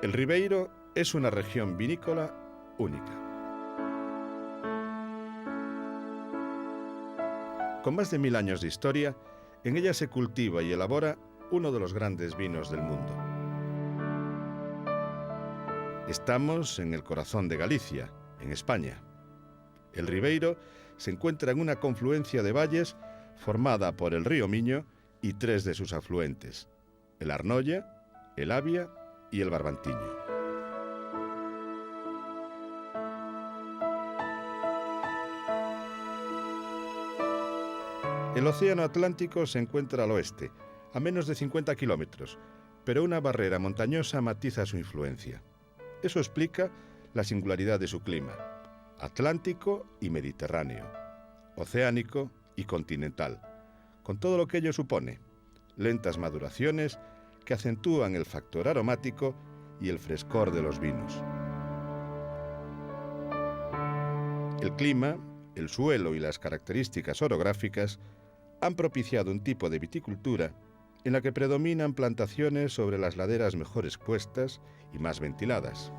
El Ribeiro es una región vinícola única. Con más de 1000 años de historia, en ella se cultiva y elabora uno de los grandes vinos del mundo. Estamos en el corazón de Galicia, en España. El Ribeiro se encuentra en una confluencia de valles formada por el río Miño y 3 de sus afluentes, el Arnoia, el Avia y el Barbantiño. El Océano Atlántico se encuentra al oeste, a menos de 50 kilómetros, pero una barrera montañosa matiza su influencia. Eso explica la singularidad de su clima, atlántico y mediterráneo, oceánico y continental, con todo lo que ello supone, lentas maduraciones que acentúan el factor aromático y el frescor de los vinos. El clima, el suelo y las características orográficas han propiciado un tipo de viticultura en la que predominan plantaciones sobre las laderas mejor expuestas y más ventiladas.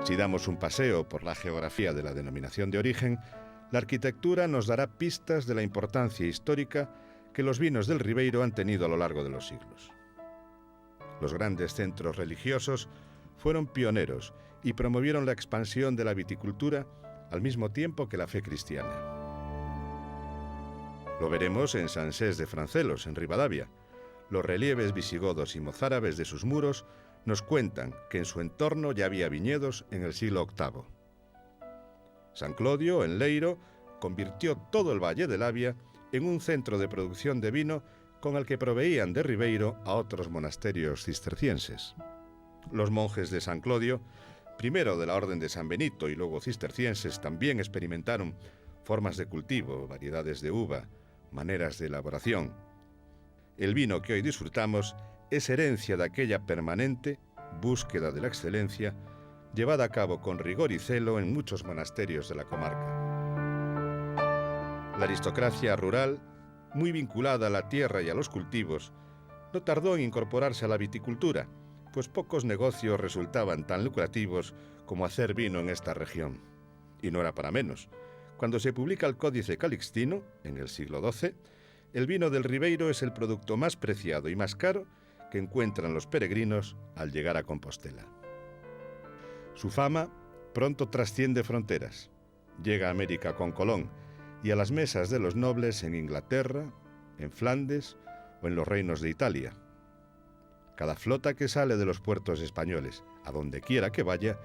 Si damos un paseo por la geografía de la denominación de origen, la arquitectura nos dará pistas de la importancia histórica que los vinos del Ribeiro han tenido a lo largo de los siglos. Los grandes centros religiosos fueron pioneros y promovieron la expansión de la viticultura al mismo tiempo que la fe cristiana. Lo veremos en San Sés de Francelos, en Ribadavia. Los relieves visigodos y mozárabes de sus muros nos cuentan que en su entorno ya había viñedos en el siglo VIII. San Clodio, en Leiro, convirtió todo el valle del Avia en un centro de producción de vino con el que proveían de Ribeiro a otros monasterios cistercienses. Los monjes de San Clodio, primero de la Orden de San Benito y luego cistercienses, también experimentaron formas de cultivo, variedades de uva, maneras de elaboración. El vino que hoy disfrutamos es herencia de aquella permanente búsqueda de la excelencia llevada a cabo con rigor y celo en muchos monasterios de la comarca. La aristocracia rural, muy vinculada a la tierra y a los cultivos, no tardó en incorporarse a la viticultura, pues pocos negocios resultaban tan lucrativos como hacer vino en esta región. Y no era para menos. Cuando se publica el Códice Calixtino, en el siglo XII, el vino del Ribeiro es el producto más preciado y más caro que encuentran los peregrinos al llegar a Compostela. Su fama pronto trasciende fronteras. Llega a América con Colón y a las mesas de los nobles en Inglaterra, en Flandes o en los reinos de Italia. Cada flota que sale de los puertos españoles, a donde quiera que vaya,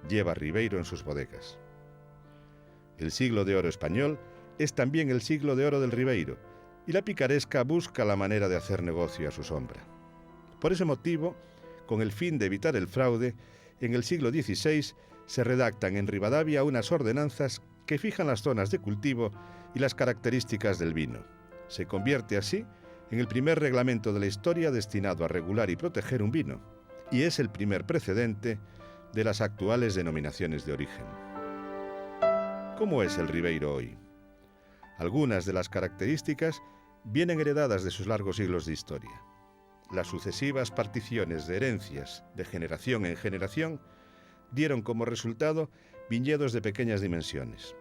lleva Ribeiro en sus bodegas. El siglo de oro español es también el siglo de oro del Ribeiro, y la picaresca busca la manera de hacer negocio a su sombra. Por ese motivo, con el fin de evitar el fraude, en el siglo XVI se redactan en Ribadavia unas ordenanzas que fijan las zonas de cultivo y las características del vino. Se convierte así en el primer reglamento de la historia destinado a regular y proteger un vino, y es el primer precedente de las actuales denominaciones de origen. ¿Cómo es el Ribeiro hoy? Algunas de las características vienen heredadas de sus largos siglos de historia. Las sucesivas particiones de herencias de generación en generación dieron como resultado viñedos de pequeñas dimensiones.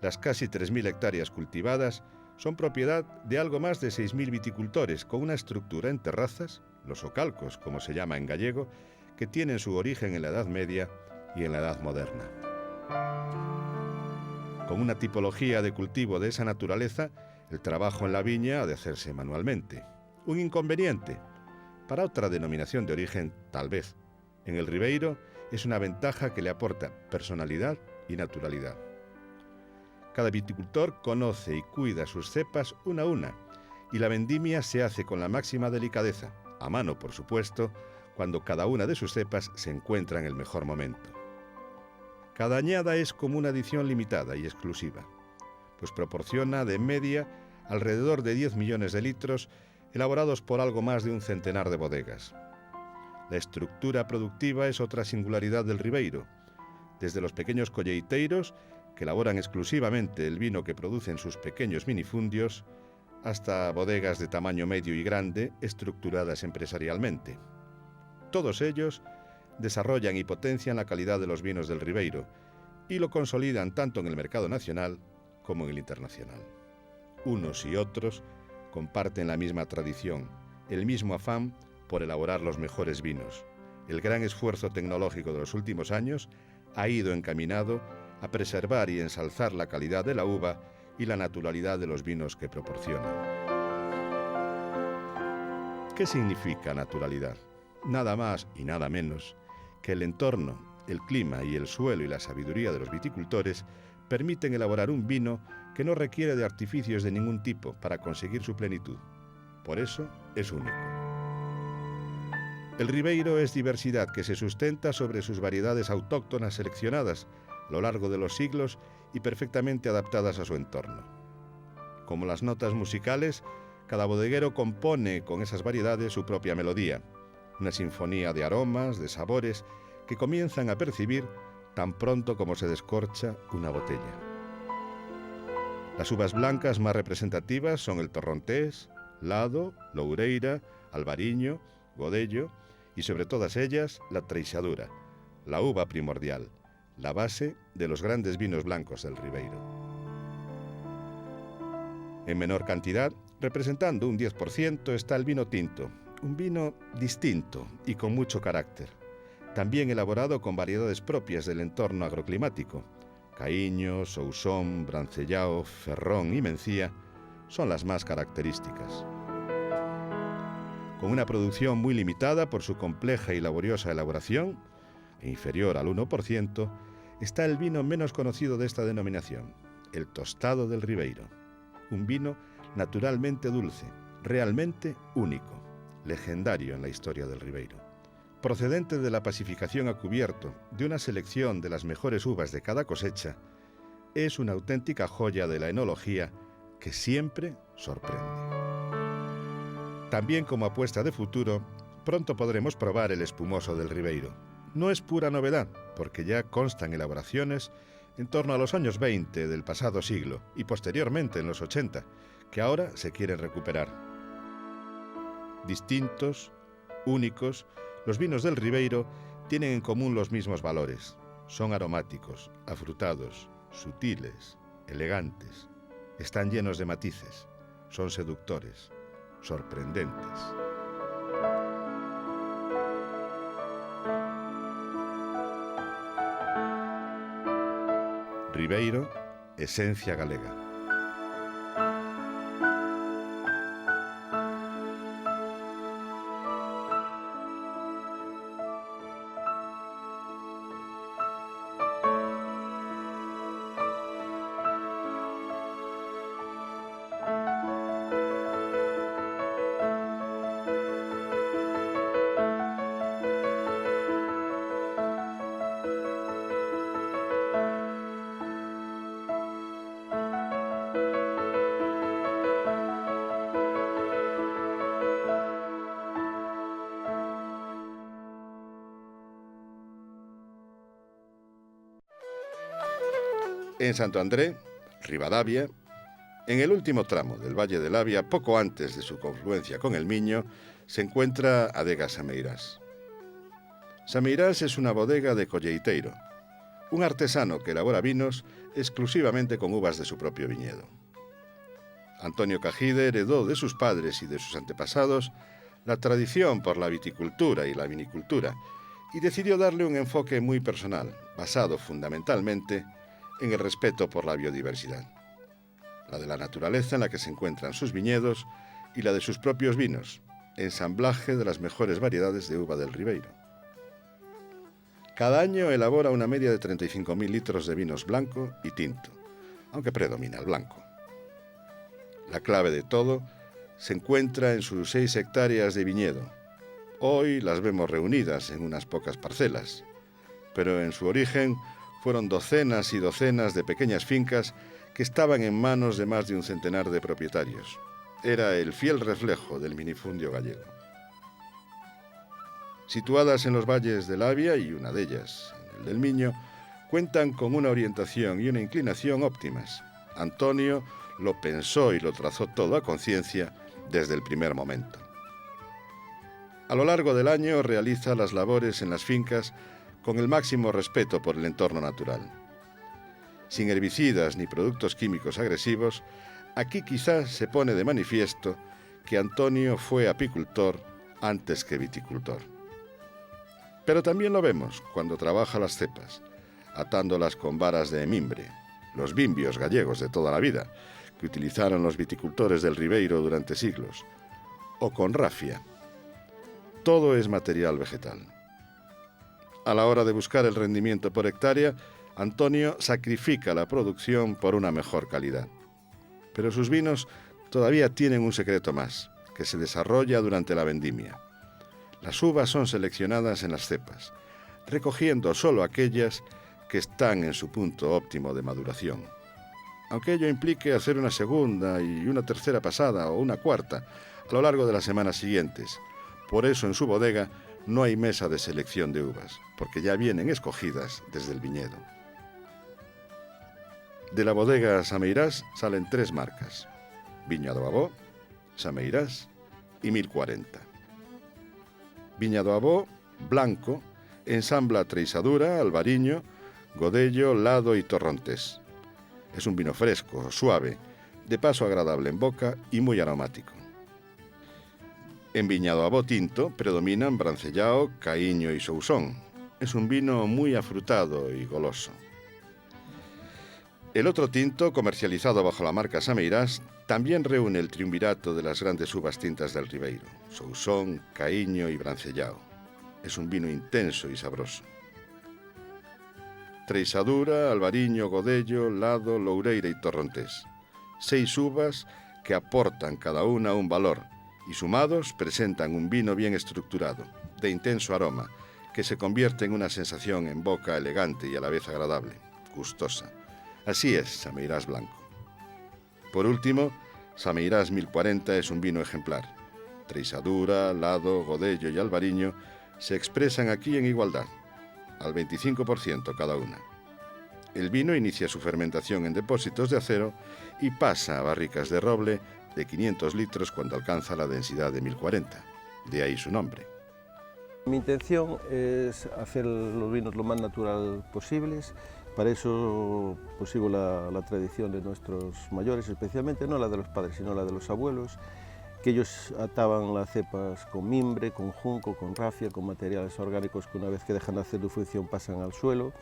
Las casi 3.000 hectáreas cultivadas son propiedad de algo más de 6.000 viticultores con una estructura en terrazas, los socalcos, como se llama en gallego, que tienen su origen en la Edad Media y en la Edad Moderna. Con una tipología de cultivo de esa naturaleza, el trabajo en la viña ha de hacerse manualmente. Un inconveniente. Para otra denominación de origen, tal vez. En el Ribeiro es una ventaja que le aporta personalidad y naturalidad. Cada viticultor conoce y cuida sus cepas una a una, y la vendimia se hace con la máxima delicadeza, a mano por supuesto, cuando cada una de sus cepas se encuentra en el mejor momento. Cada añada es como una edición limitada y exclusiva, pues proporciona de media alrededor de 10 millones de litros elaborados por algo más de un centenar de bodegas. La estructura productiva es otra singularidad del Ribeiro, desde los pequeños colleiteiros, que elaboran exclusivamente el vino que producen sus pequeños minifundios, hasta bodegas de tamaño medio y grande estructuradas empresarialmente. Todos ellos desarrollan y potencian la calidad de los vinos del Ribeiro y lo consolidan tanto en el mercado nacional como en el internacional. Unos y otros comparten la misma tradición, el mismo afán por elaborar los mejores vinos. El gran esfuerzo tecnológico de los últimos años ha ido encaminado a preservar y ensalzar la calidad de la uva y la naturalidad de los vinos que proporcionan. ¿Qué significa naturalidad? Nada más y nada menos que el entorno, el clima y el suelo y la sabiduría de los viticultores permiten elaborar un vino que no requiere de artificios de ningún tipo para conseguir su plenitud. Por eso es único. El Ribeiro es diversidad que se sustenta sobre sus variedades autóctonas seleccionadas a lo largo de los siglos y perfectamente adaptadas a su entorno. Como las notas musicales, cada bodeguero compone con esas variedades su propia melodía, una sinfonía de aromas, de sabores, que comienzan a percibir tan pronto como se descorcha una botella. Las uvas blancas más representativas son el Torrontés, Lado, Loureira, Albariño, Godello y sobre todas ellas la Treixadura, la uva primordial, la base de los grandes vinos blancos del Ribeiro. En menor cantidad, representando un 10%, está el vino tinto, un vino distinto y con mucho carácter, también elaborado con variedades propias del entorno agroclimático. Caíño, Sousón, Brancellao, Ferrón y Mencía son las más características. Con una producción muy limitada por su compleja y laboriosa elaboración, e inferior al 1%, está el vino menos conocido de esta denominación, el Tostado del Ribeiro. Un vino naturalmente dulce, realmente único, legendario en la historia del Ribeiro. Procedente de la pacificación a cubierto de una selección de las mejores uvas de cada cosecha, es una auténtica joya de la enología que siempre sorprende. También como apuesta de futuro, pronto podremos probar el espumoso del Ribeiro. No es pura novedad, porque ya constan elaboraciones en torno a los años 20 del pasado siglo y posteriormente en los 80, que ahora se quieren recuperar. Distintos, únicos, los vinos del Ribeiro tienen en común los mismos valores. Son aromáticos, afrutados, sutiles, elegantes. Están llenos de matices, son seductores, sorprendentes. Ribeiro, esencia galega. En Santo André, Ribadavia, en el último tramo del Valle del Avia, poco antes de su confluencia con el Miño, se encuentra Adega Sameirás. Sameirás es una bodega de colleiteiro, un artesano que elabora vinos exclusivamente con uvas de su propio viñedo. Antonio Cajide heredó de sus padres y de sus antepasados la tradición por la viticultura y la vinicultura y decidió darle un enfoque muy personal, basado fundamentalmente en el respeto por la biodiversidad, la de la naturaleza en la que se encuentran sus viñedos y la de sus propios vinos, ensamblaje de las mejores variedades de uva del Ribeiro. Cada año elabora una media de 35.000 litros de vinos blanco y tinto, aunque predomina el blanco. La clave de todo se encuentra en sus 6 hectáreas de viñedo. Hoy las vemos reunidas en unas pocas parcelas, pero en su origen fueron docenas y docenas de pequeñas fincas que estaban en manos de más de un centenar de propietarios. Era el fiel reflejo del minifundio gallego. Situadas en los valles del Avia y una de ellas, en el del Miño, cuentan con una orientación y una inclinación óptimas. Antonio lo pensó y lo trazó todo a conciencia desde el primer momento. A lo largo del año realiza las labores en las fincas con el máximo respeto por el entorno natural. Sin herbicidas ni productos químicos agresivos, aquí quizás se pone de manifiesto que Antonio fue apicultor antes que viticultor. Pero también lo vemos cuando trabaja las cepas, atándolas con varas de mimbre, los bimbios gallegos de toda la vida, que utilizaron los viticultores del Ribeiro durante siglos, o con rafia. Todo es material vegetal. A la hora de buscar el rendimiento por hectárea, Antonio sacrifica la producción por una mejor calidad. Pero sus vinos todavía tienen un secreto más, que se desarrolla durante la vendimia. Las uvas son seleccionadas en las cepas, recogiendo solo aquellas que están en su punto óptimo de maduración. Aunque ello implique hacer una segunda y una tercera pasada o una cuarta a lo largo de las semanas siguientes. Por eso en su bodega no hay mesa de selección de uvas, porque ya vienen escogidas desde el viñedo. De la bodega Sameirás salen 3 marcas: Viña do Abó, Sameirás y 1040. Viña do Abó, blanco, ensambla Treixadura, Albariño, Godello, Lado y Torrontés. Es un vino fresco, suave, de paso agradable en boca y muy aromático. En Viña do Abó tinto predominan Brancellao, Caíño y Sousón. Es un vino muy afrutado y goloso. El otro tinto, comercializado bajo la marca Sameirás, también reúne el triunvirato de las grandes uvas tintas del Ribeiro, Sousón, Caíño y Brancellao. Es un vino intenso y sabroso. Treixadura, Albariño, Godello, Lado, Loureira y Torrontés. 6 uvas que aportan cada una un valor y sumados presentan un vino bien estructurado, de intenso aroma, que se convierte en una sensación en boca elegante y a la vez agradable, gustosa. Así es Sameirás blanco. Por último, Sameirás 1040 es un vino ejemplar. Treixadura, Lado, Godello y Albariño se expresan aquí en igualdad, al 25% cada una. El vino inicia su fermentación en depósitos de acero y pasa a barricas de roble de 500 litros cuando alcanza la densidad de 1040. De ahí su nombre. Mi intención es hacer los vinos lo más natural posibles. Para eso pues sigo la tradición de nuestros mayores, especialmente no la de los padres, sino la de los abuelos, que ellos ataban las cepas con mimbre, con junco, con rafia, con materiales orgánicos que una vez que dejan de hacer su función pasan al suelo.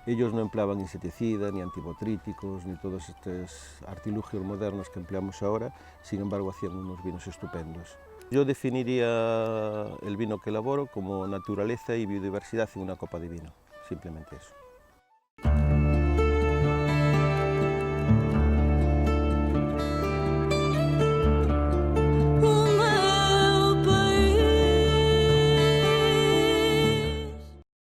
Ellos no empleaban insecticidas, ni antibotríticos, ni todos estos artilugios modernos que empleamos ahora, sin embargo hacían unos vinos estupendos. Yo definiría el vino que elaboro como naturaleza y biodiversidad en una copa de vino, simplemente eso.